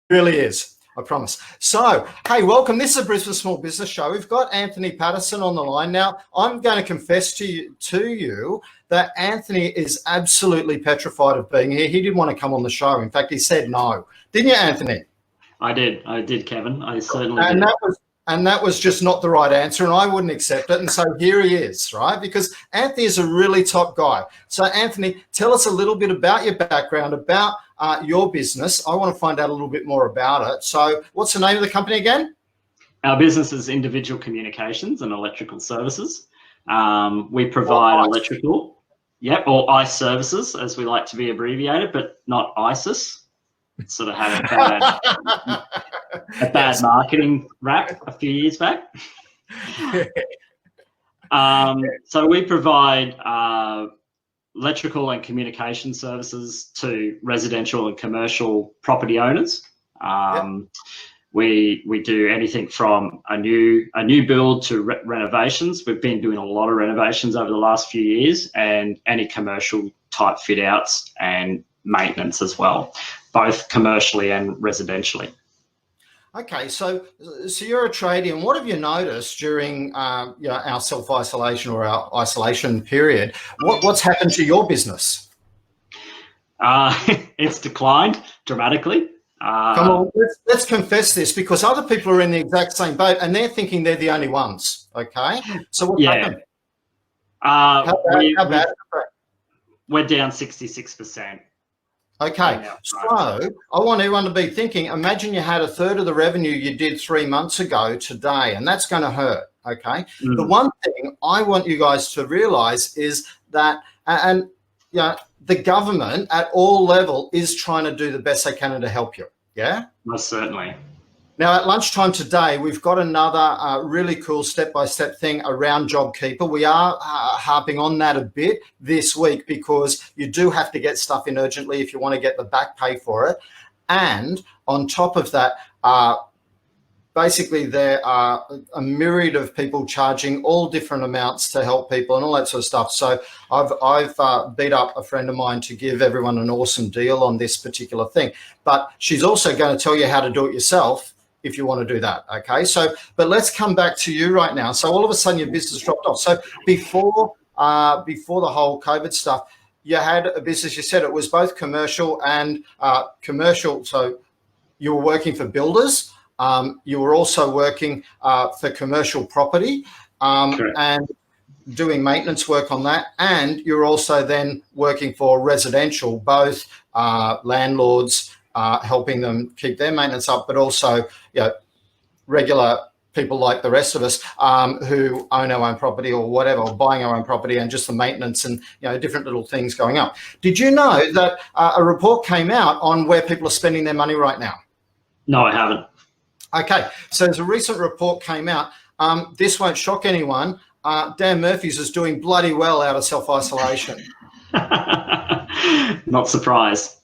really is. I promise. So, hey, welcome. This is a Brisbane Small Business Show. We've got Anthony Paterson on the line. Now, I'm going to confess to you that Anthony is absolutely petrified of being here. He didn't want to come on the show. In fact, he said no. Didn't you, Anthony? I did, Kevin. I certainly did. That was just not the right answer, and I wouldn't accept it. And so here he is, right? Because Anthony is a really top guy. So, Anthony, tell us a little bit about your background, about your business. I want to find out a little bit more about it. So what's the name of the company again? Our business is Individual Communications and Electrical Services. We provide electrical, or ICE services, as we like to be abbreviated, but not ISIS. It sort of had a bad marketing rap a few years back. So we provide electrical and communication services to residential and commercial property owners. We do anything from a new build to renovations. We've been doing a lot of renovations over the last few years, and any commercial type fit outs and maintenance as well, both commercially and residentially. Okay, so you're a tradie, and what have you noticed during our self-isolation or our isolation period? What's happened to your business? It's declined dramatically. Come on, let's confess this, because other people are in the exact same boat and they're thinking they're the only ones. Okay, so what happened? How bad? We're down 66%. Okay, so I want everyone to be thinking, imagine you had a third of the revenue you did 3 months ago today, and that's going to hurt, okay? The one thing I want you guys to realize is that, the government at all level is trying to do the best they can to help you, yeah? Most certainly. Now, at lunchtime today, we've got another really cool step-by-step thing around JobKeeper. We are harping on that a bit this week because you do have to get stuff in urgently if you want to get the back pay for it. And on top of that, basically there are a myriad of people charging all different amounts to help people and all that sort of stuff. So I've beat up a friend of mine to give everyone an awesome deal on this particular thing. But she's also going to tell you how to do it yourself if you want to do that, okay? So, but let's come back to you right now. So all of a sudden your business dropped off. So before the whole COVID stuff, you had a business, you said it was both commercial and commercial. So you were working for builders. You were also working for commercial property and doing maintenance work on that. And you're also then working for residential, both landlords, helping them keep their maintenance up, but also regular people like the rest of us who own our own property or whatever, or buying our own property, and just the maintenance and different little things going up. Did you know that a report came out on where people are spending their money right now? No, I haven't. Okay, so there's a recent report came out. This won't shock anyone. Dan Murphy's is doing bloody well out of self-isolation. Not surprised.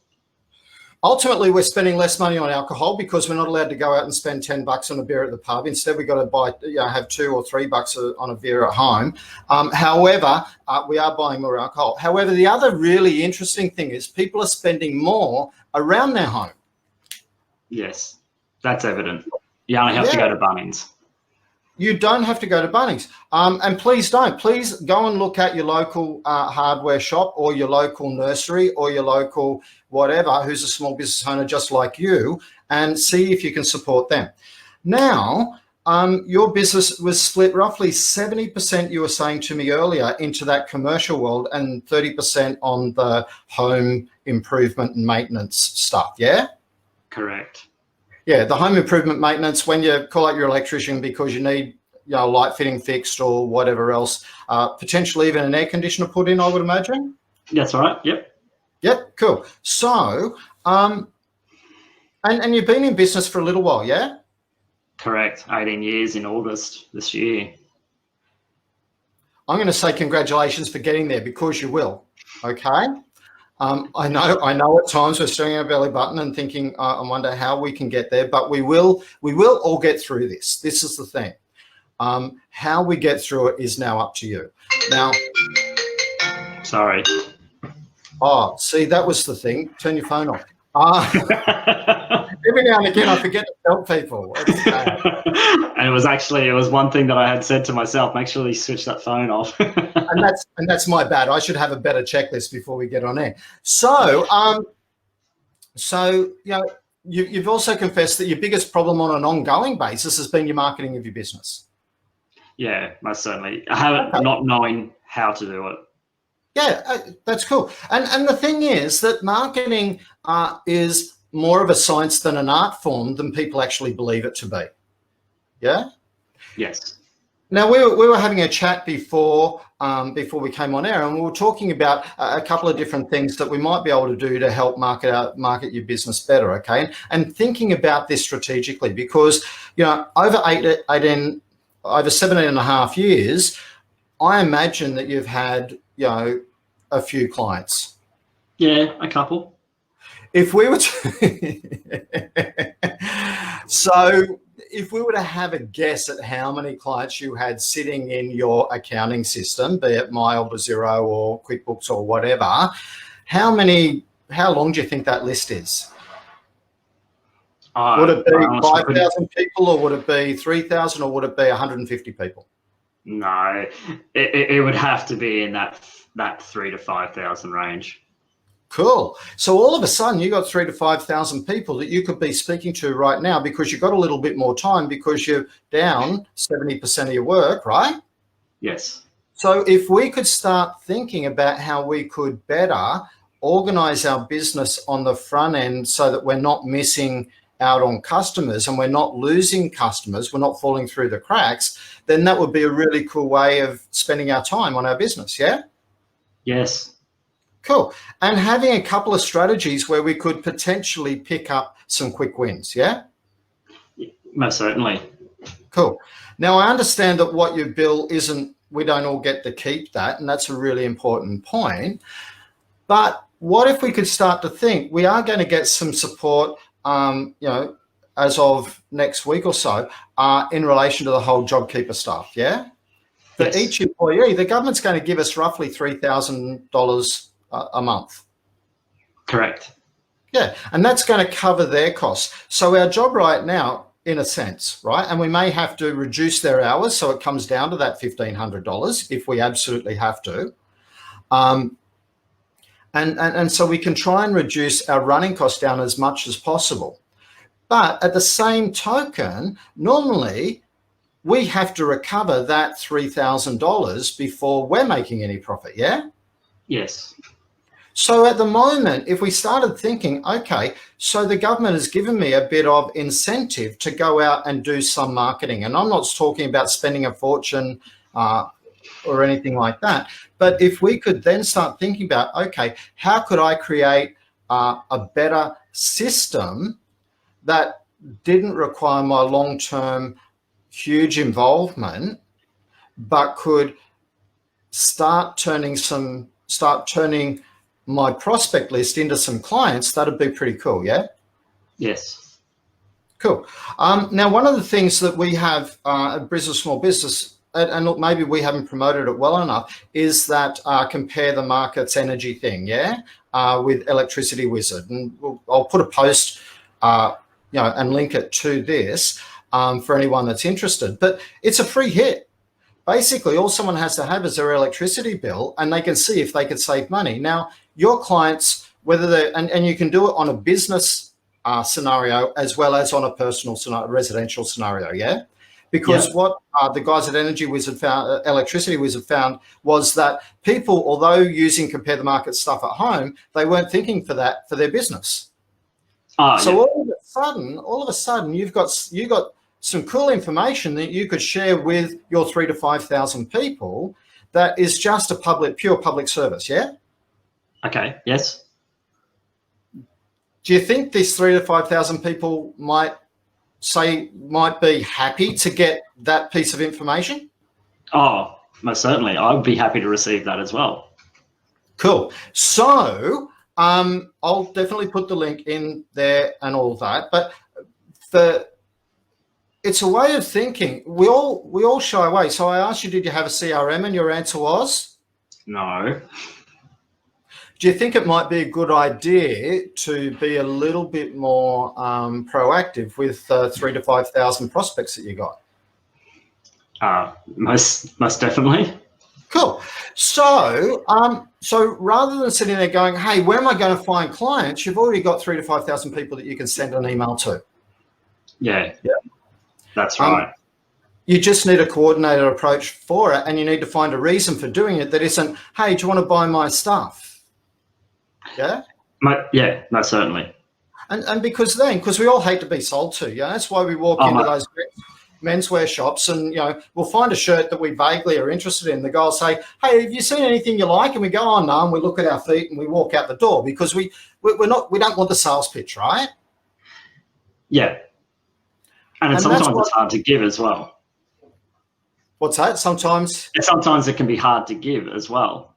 Ultimately, we're spending less money on alcohol because we're not allowed to go out and spend $10 on a beer at the pub. Instead, we've got to buy, have $2 or $3 on a beer at home. However, we are buying more alcohol. However, the other really interesting thing is people are spending more around their home. Yes, that's evident. You only have to go to Bunnings. You don't have to go to Bunnings. And please don't. Please go and look at your local hardware shop or your local nursery or your local whatever who's a small business owner just like you, and see if you can support them. Now, your business was split roughly 70%, you were saying to me earlier, into that commercial world and 30% on the home improvement and maintenance stuff, yeah? Correct. Yeah, the home improvement maintenance, when you call out your electrician because you need light fitting fixed or whatever else, potentially even an air conditioner put in, I would imagine. That's right, yep. Yep, cool. So, and you've been in business for a little while, yeah? Correct, 18 years in August this year. I'm going to say congratulations for getting there, because you will, okay? I know at times we're staring our belly button and thinking, I wonder how we can get there, but we will all get through this. This is the thing. How we get through it is now up to you. Now, sorry. Oh, see, that was the thing. Turn your phone off. every now and again I forget to tell people. It's bad. And it was one thing that I had said to myself, make sure you switch that phone off. and that's my bad. I should have a better checklist before we get on air. So, you've also confessed that your biggest problem on an ongoing basis has been your marketing of your business. Yeah, most certainly. I haven't not knowing how to do it. Yeah, that's cool. And the thing is that marketing is more of a science than an art form than people actually believe it to be. Yeah? Yes. Now, we were having a chat before we came on air, and we were talking about a couple of different things that we might be able to do to help market your business better, okay? And thinking about this strategically, because, over 17 and a half years, I imagine that you've had, a few clients. Yeah, a couple. If we were if we were to have a guess at how many clients you had sitting in your accounting system, be it Mile or Xero or QuickBooks or whatever, how long do you think that list is? Would it be 5,000 people, or would it be 3,000, or would it be 150 people? No, it would have to be in that 3,000 to 5,000 range. Cool. So all of a sudden you got 3,000 to 5,000 people that you could be speaking to right now, because you've got a little bit more time because you're down 70% of your work, right? Yes. So if we could start thinking about how we could better organize our business on the front end so that we're not missing out on customers and we're not losing customers, we're not falling through the cracks, then that would be a really cool way of spending our time on our business, yeah? Yes. Cool. And having a couple of strategies where we could potentially pick up some quick wins, yeah? Most certainly. Cool. Now, I understand that what you bill isn't, we don't all get to keep that, and that's a really important point. But what if we could start to think, we are going to get some support, as of next week or so, in relation to the whole JobKeeper stuff, yeah? For each employee, the government's going to give us roughly $3,000 a month. Correct. Yeah, and that's going to cover their costs. So our job right now, in a sense, right, and we may have to reduce their hours so it comes down to that $1,500 if we absolutely have to. And so we can try and reduce our running costs down as much as possible. But at the same token, normally we have to recover that $3,000 before we're making any profit, yeah? Yes. So at the moment, if we started thinking, okay, so the government has given me a bit of incentive to go out and do some marketing, and I'm not talking about spending a fortune or anything like that, but if we could then start thinking about, okay, how could I create a better system that didn't require my long-term huge involvement, but could start turning my prospect list into some clients, that'd be pretty cool, yeah? Yes. Cool. Now, one of the things that we have at Brisbane Small Business, and look, maybe we haven't promoted it well enough, is that compare the markets energy thing, yeah, with Electricity Wizard. And I'll put a post, and link it to this for anyone that's interested. But it's a free hit. Basically, all someone has to have is their electricity bill, and they can see if they could save money. Now, your clients, whether they're, and you can do it on a business scenario as well as on a personal scenario, residential scenario, yeah? Because what the guys at Electricity Wizard found was that people, although using compare the market stuff at home, they weren't thinking for that for their business. So all of a sudden, you've got some cool information that you could share with your 3,000 to 5,000 people. That is just a pure public service, yeah? Okay. Yes. Do you think these 3,000 to 5,000 people might be happy to get that piece of information? Oh, most certainly. I would be happy to receive that as well. Cool. So I'll definitely put the link in there and all that. But it's a way of thinking. We all shy away. So I asked you, did you have a CRM? And your answer was? No. Do you think it might be a good idea to be a little bit more proactive with 3,000 to 5,000 prospects that you got? Most definitely. Cool. So, so rather than sitting there going, "Hey, where am I going to find clients?" You've already got 3,000 to 5,000 people that you can send an email to. Yeah. That's right. You just need a coordinated approach for it, and you need to find a reason for doing it that isn't, "Hey, do you want to buy my stuff?" Yeah. Yeah. No, certainly. And because we all hate to be sold to. Yeah. That's why we walk into those menswear shops, and we'll find a shirt that we vaguely are interested in. The guy will say, "Hey, have you seen anything you like?" And we go, "Oh no," and we look at our feet and we walk out the door because we don't want the sales pitch, right? Yeah, and sometimes it's hard to give as well. What's that? Sometimes it can be hard to give as well.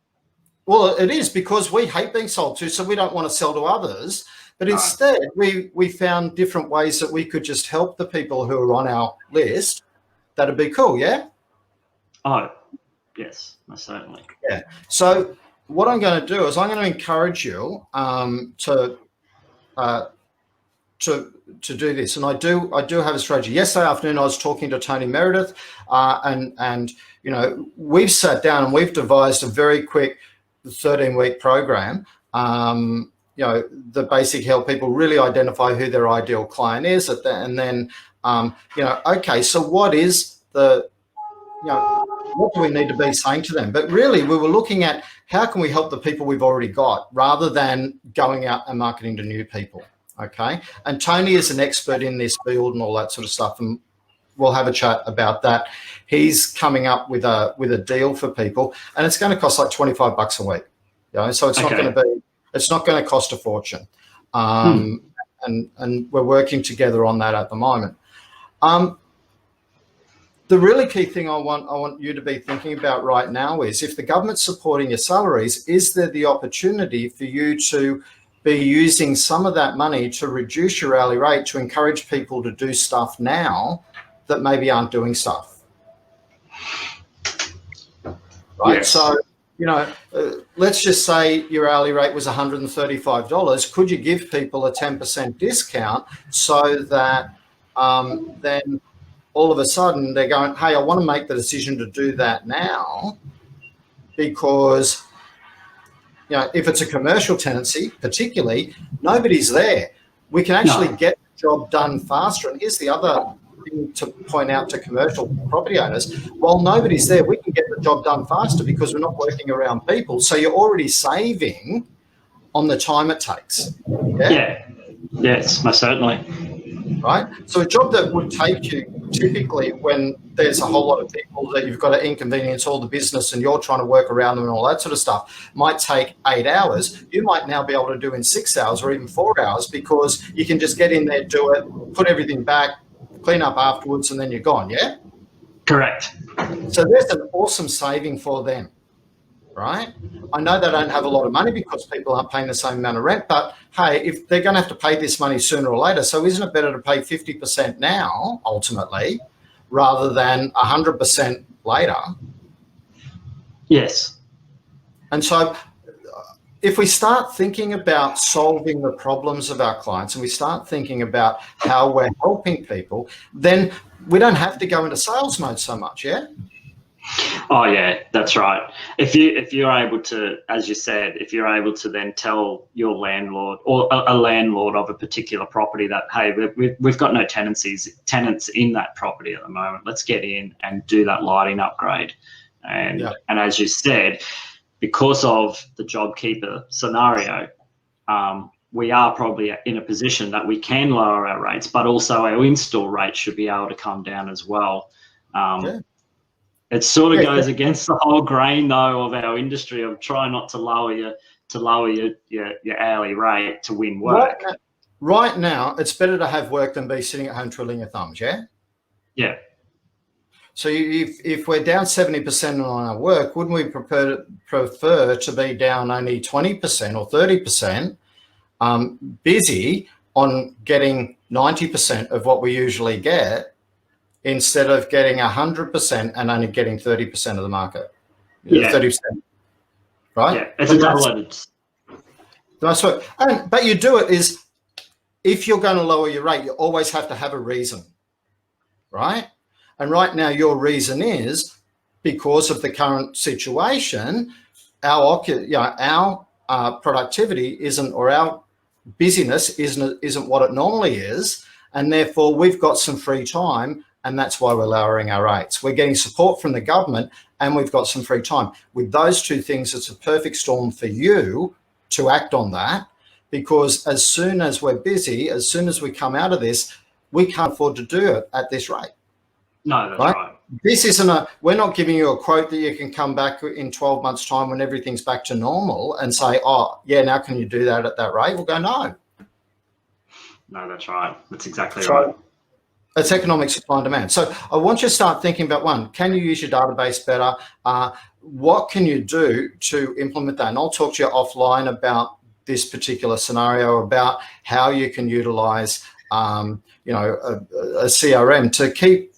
Well, it is, because we hate being sold to, so we don't want to sell to others. But instead, we found different ways that we could just help the people who are on our list. That'd be cool, yeah? Oh, yes, most certainly. Yeah. So what I'm going to do is I'm going to encourage you to do this, and I do have a strategy. Yesterday afternoon, I was talking to Tony Meredith, and we've sat down and we've devised a very quick 13-week program. The basic help people really identify who their ideal client is, and then okay, so what is what do we need to be saying to them? But really, we were looking at how can we help the people we've already got rather than going out and marketing to new people. Okay, and Tony is an expert in this field and all that sort of stuff, and we'll have a chat about that. He's coming up with a deal for people, and it's going to cost like $25 a week. So it's not going to be. It's not going to cost a fortune, and we're working together on that at the moment. The really key thing I want you to be thinking about right now is, if the government's supporting your salaries, is there the opportunity for you to be using some of that money to reduce your hourly rate to encourage people to do stuff now that maybe aren't doing stuff? Right. Yes. So, let's just say your hourly rate was $135. Could you give people a 10% discount so that then all of a sudden they're going, "Hey, I want to make the decision to do that now," because if it's a commercial tenancy, particularly, nobody's there. We can actually get the job done faster. And here's the other thing to point out to commercial property owners: while nobody's there, we can get the job done faster because we're not working around people. So you're already saving on the time it takes. Yeah. Yes, most certainly. Right. So a job that would take you, typically when there's a whole lot of people that you've got to inconvenience all the business and you're trying to work around them and all that sort of stuff, might take 8 hours. You might now be able to do in 6 hours or even 4 hours, because you can just get in there, do it, put everything back, clean up afterwards, and then you're gone. Yeah. Correct. So there's an awesome saving for them. Right? I know they don't have a lot of money because people aren't paying the same amount of rent, but hey, if they're going to have to pay this money sooner or later, so isn't it better to pay 50% now, ultimately, rather than 100% later? Yes. And so if we start thinking about solving the problems of our clients and we start thinking about how we're helping people, then we don't have to go into sales mode so much, yeah? Oh yeah, that's right. If you're able to, as you said, if you're able to then tell your landlord or a landlord of a particular property that, hey, we've got no tenants in that property at the moment, let's get in and do that lighting upgrade. And as you said, because of the JobKeeper scenario, we are probably in a position that we can lower our rates, but also our install rate should be able to come down as well. It sort of goes against the whole grain, though, of our industry of trying not to lower your hourly rate to win work. Right now, it's better to have work than be sitting at home twiddling your thumbs. Yeah. Yeah. So if we're down 70% on our work, wouldn't we prefer to be down only 20% or 30%, busy on getting 90% of what we usually get, instead of getting 100% and only getting 30% of the market? 30%, right? Yeah, it's a double-edged. But you do it is, if you're going to lower your rate, you always have to have a reason, right? And right now your reason is because of the current situation, our productivity isn't, or our busyness isn't what it normally is, and therefore we've got some free time, and that's why we're lowering our rates. We're getting support from the government, and we've got some free time. With those two things, it's a perfect storm for you to act on that, because as soon as we're busy, as soon as we come out of this, we can't afford to do it at this rate. No, that's right. This isn't we're not giving you a quote that you can come back in 12 months time when everything's back to normal and say, oh yeah, now can you do that at that rate? We'll go, no. No, that's right. That's exactly right. It's economic supply and demand. So I want you to start thinking about, one, can you use your database better? What can you do to implement that? And I'll talk to you offline about this particular scenario, about how you can utilize a CRM to keep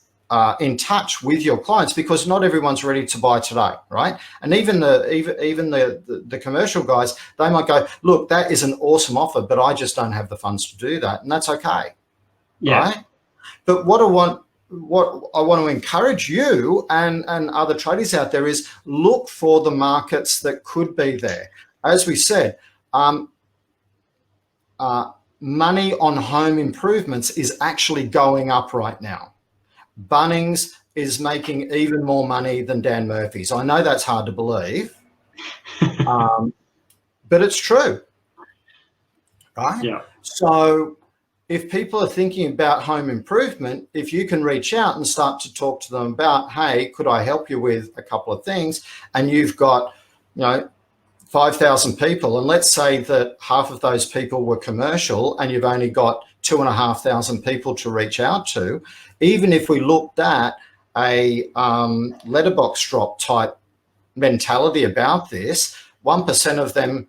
in touch with your clients, because not everyone's ready to buy today, right? And even the commercial guys, they might go, look, that is an awesome offer, but I just don't have the funds to do that, and that's okay, right? But what I want to encourage you and other tradies out there is look for the markets that could be there. As we said, money on home improvements is actually going up right now. Bunnings is making even more money than Dan Murphy's. I know that's hard to believe, but it's true, right? Yeah. So if people are thinking about home improvement, if you can reach out and start to talk to them about, hey, could I help you with a couple of things? And you've got, 5,000 people, and let's say that half of those people were commercial, and you've only got 2,500 people to reach out to. Even if we looked at a letterbox drop type mentality about this, 1% of them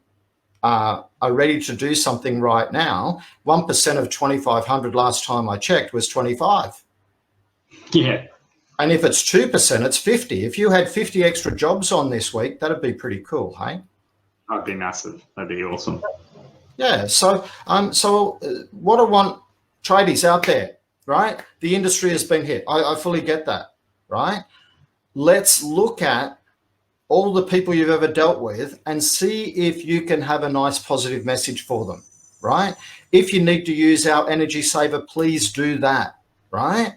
are ready to do something right now. 1% of 2,500 last time I checked was 25. Yeah. And if it's 2%, it's 50. If you had 50 extra jobs on this week, that'd be pretty cool, hey? That'd be massive. That'd be awesome. Yeah. So what I want tradies out there, right? The industry has been hit. I fully get that, right? Let's look at all the people you've ever dealt with and see if you can have a nice positive message for them, right? If you need to use our energy saver, please do that, right?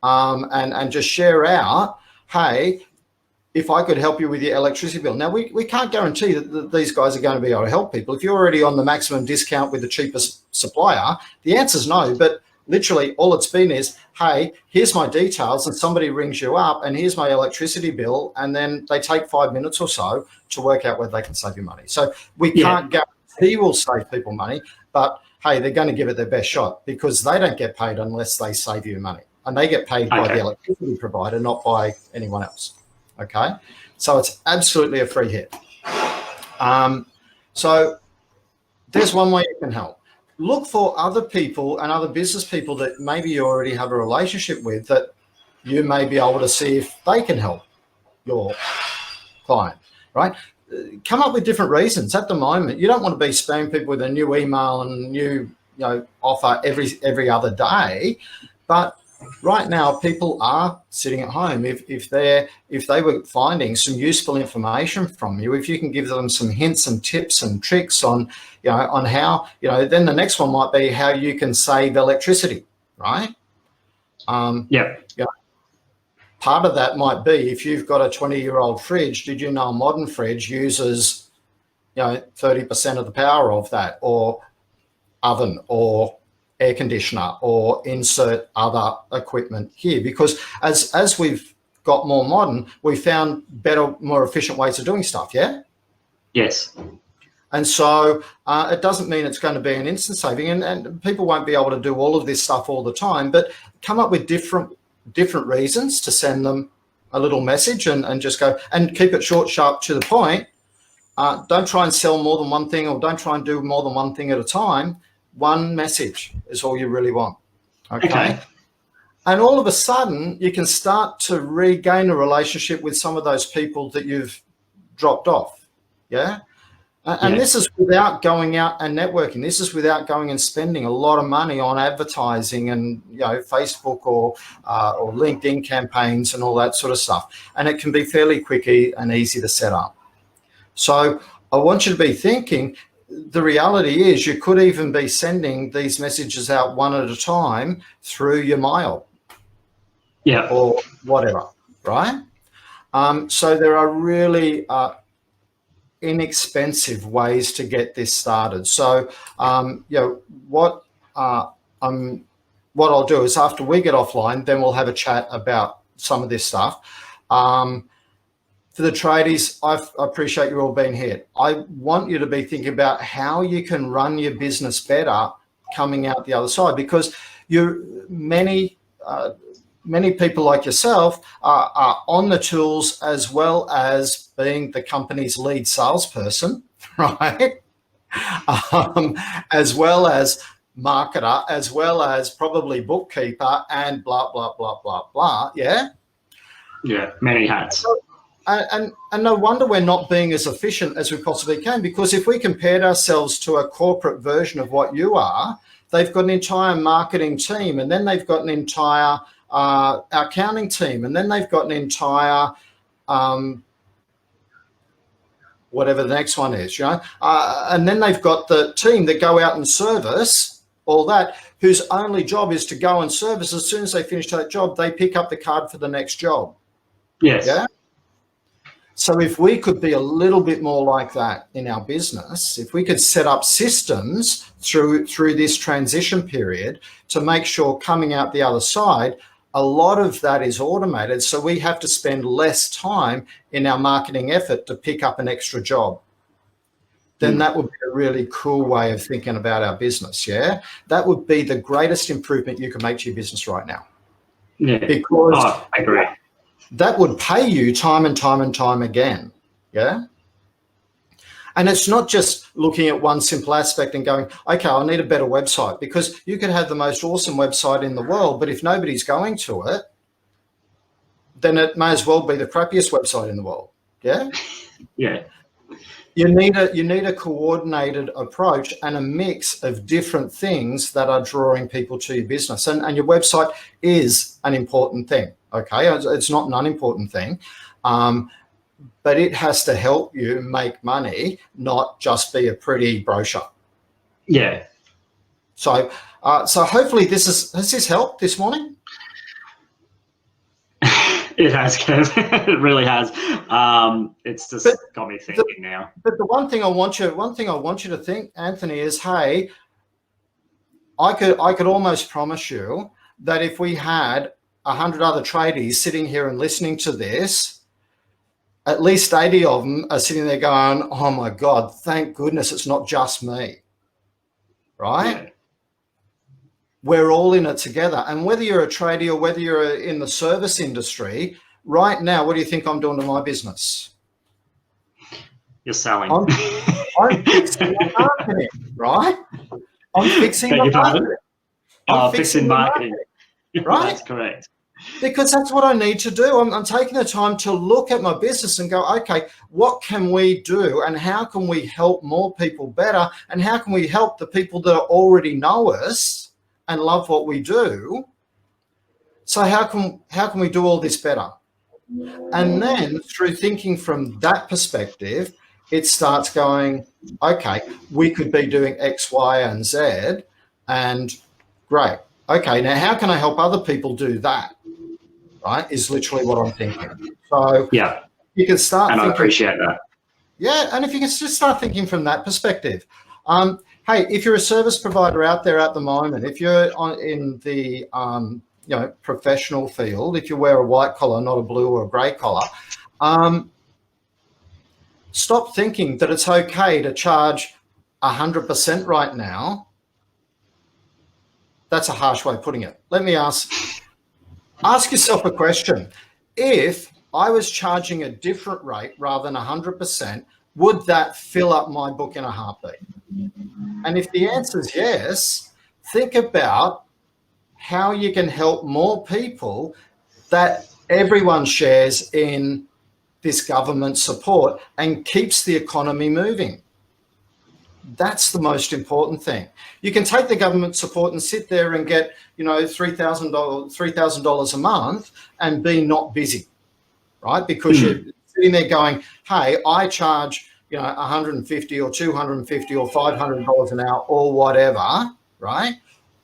And just share out, hey, if I could help you with your electricity bill. Now, we can't guarantee that these guys are going to be able to help people. If you're already on the maximum discount with the cheapest supplier, the answer is no. But literally all it's been is, hey, here's my details, and somebody rings you up, and here's my electricity bill, and then they take 5 minutes or so to work out whether they can save you money. So we can't guarantee we'll save people money, but hey, they're going to give it their best shot, because they don't get paid unless they save you money, and they get paid by the electricity provider, not by anyone else. Okay, so it's absolutely a free hit. So there's one way you can help. Look for other people and other business people that maybe you already have a relationship with, that you may be able to see if they can help your client, right? Come up with different reasons. At the moment, you don't want to be spamming people with a new email and new offer every other day, but right now, people are sitting at home. If they were finding some useful information from you, if you can give them some hints and tips and tricks on how, then the next one might be how you can save electricity, right? Part of that might be, if you've got a 20-year-old fridge, did you know a modern fridge uses 30% of the power of that, or oven, or air conditioner, or insert other equipment here? Because as we've got more modern, we found better, more efficient ways of doing stuff. Yeah. Yes. And so it doesn't mean it's going to be an instant saving, and people won't be able to do all of this stuff all the time, but come up with different reasons to send them a little message, and just go, and keep it short, sharp, to the point. Don't try and sell more than one thing, or don't try and do more than one thing at a time. One message is all you really want. Okay. And all of a sudden, you can start to regain a relationship with some of those people that you've dropped off. Yeah. And this is without going out and networking. This is without going and spending a lot of money on advertising and, you know, Facebook or LinkedIn campaigns and all that sort of stuff. And it can be fairly quick and easy to set up. So I want you to be thinking, the reality is you could even be sending these messages out one at a time through your mail. Yeah. Or whatever, right? So there are really inexpensive ways to get this started. So, you know, what I'll do is after we get offline, then we'll have a chat about some of this stuff. For the tradies, I appreciate you all being here. I want you to be thinking about how you can run your business better coming out the other side, because many people like yourself are on the tools as well as being the company's lead salesperson, right? As well as marketer, as well as probably bookkeeper and blah, blah, blah, blah, blah, yeah? Yeah, many hats. And no wonder we're not being as efficient as we possibly can, because if we compared ourselves to a corporate version of what you are, they've got an entire marketing team, and then they've got an entire accounting team, and then they've got an entire whatever the next one is, you know, and then they've got the team that go out and service all that, whose only job is to go and service. As soon as they finish that job, they pick up the card for the next job. Yes. Yeah. So if we could be a little bit more like that in our business, if we could set up systems through this transition period to make sure coming out the other side, a lot of that is automated. So we have to spend less time in our marketing effort to pick up an extra job. Then that would be a really cool way of thinking about our business. Yeah. That would be the greatest improvement you can make to your business right now. Yeah. Because I agree. That would pay you time and time and time again, yeah? And it's not just looking at one simple aspect and going, okay, I need a better website, because you could have the most awesome website in the world, but if nobody's going to it, then it may as well be the crappiest website in the world, yeah? Yeah. You need a coordinated approach and a mix of different things that are drawing people to your business. And your website is an important thing, okay? It's not an unimportant thing, but it has to help you make money, not just be a pretty brochure. Yeah. So hopefully has this helped this morning? It has, Kev. It really has. It's just got me thinking now. But the one thing I want you to think, Anthony, is, hey, I could almost promise you that if we had 100 other tradies sitting here and listening to this, at least 80 of them are sitting there going, oh my God, thank goodness it's not just me, right? Yeah. We're all in it together. And whether you're a tradie or whether you're in the service industry, right now, what do you think I'm doing to my business? You're selling. I'm fixing the marketing, right? I'm fixing the marketing. I'm fixing marketing. Right? That's correct. Because that's what I need to do. I'm taking the time to look at my business and go, okay, what can we do, and how can we help more people better, and how can we help the people that already know us and love what we do? So how can we do all this better? And then through thinking from that perspective, it starts going, okay, we could be doing X, Y, and Z, and great. Okay, now how can I help other people do that? Right, is literally what I'm thinking. So yeah, you can start. And I appreciate that. Yeah, and if you can just start thinking from that perspective. Hey, if you're a service provider out there at the moment, if you're in the professional field, if you wear a white collar, not a blue or a grey collar, stop thinking that it's okay to charge 100% right now. That's a harsh way of putting it. Let me ask yourself a question. If I was charging a different rate rather than 100%, would that fill up my book in a heartbeat? And if the answer is yes, think about how you can help more people that everyone shares in this government support and keeps the economy moving. That's the most important thing. You can take the government support and sit there and get, $3,000 a month and be not busy, right? Because you're sitting there going, hey, I charge, $150 or $250 or $500 an hour or whatever, right?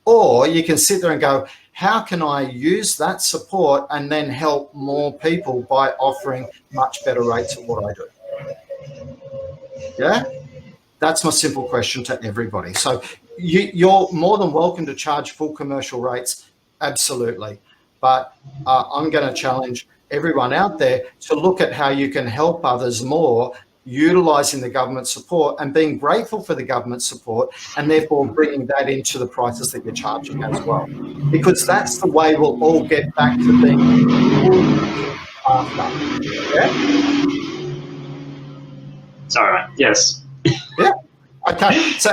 Or you can sit there and go, how can I use that support and then help more people by offering much better rates at what I do? Yeah? That's my simple question to everybody. So you're more than welcome to charge full commercial rates, absolutely. But I'm going to challenge everyone out there to look at how you can help others more utilising the government support and being grateful for the government support, and therefore bringing that into the prices that you're charging as well. Because that's the way we'll all get back to being after. Yeah? It's all right. Yes. Yeah. Okay. So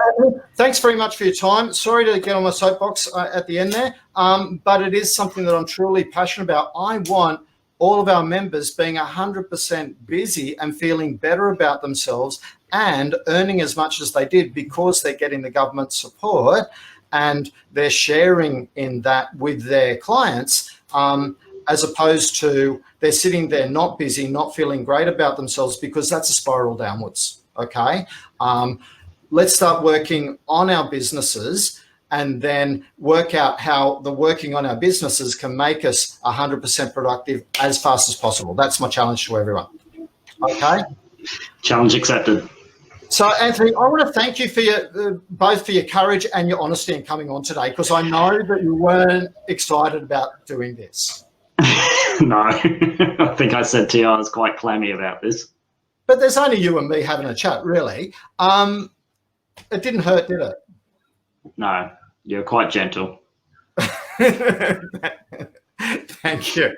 thanks very much for your time. Sorry to get on my soapbox at the end there, but it is something that I'm truly passionate about. I want all of our members being 100% busy and feeling better about themselves and earning as much as they did because they're getting the government support and they're sharing in that with their clients, as opposed to they're sitting there not busy, not feeling great about themselves, because that's a spiral downwards, okay? Let's start working on our businesses and then work out how the working on our businesses can make us 100% productive as fast as possible. That's my challenge to everyone. Okay? Challenge accepted. So, Anthony, I want to thank you for both for your courage and your honesty in coming on today, because I know that you weren't excited about doing this. No, I think I said to you I was quite clammy about this. But there's only you and me having a chat, really. It didn't hurt, did it? No, you're quite gentle. Thank you.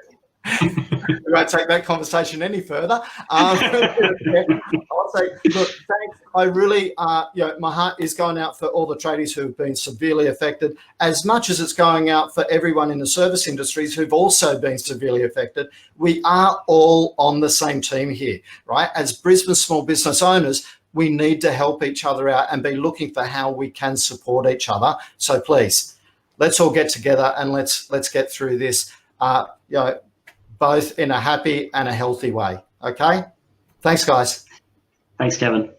We won't take that conversation any further. I'll say, look, thanks. I really, my heart is going out for all the tradies who have been severely affected, as much as it's going out for everyone in the service industries who've also been severely affected. We are all on the same team here, right? As Brisbane small business owners, we need to help each other out and be looking for how we can support each other. So please, let's all get together and let's get through this, both in a happy and a healthy way. Okay? Thanks, guys. Thanks, Kevin.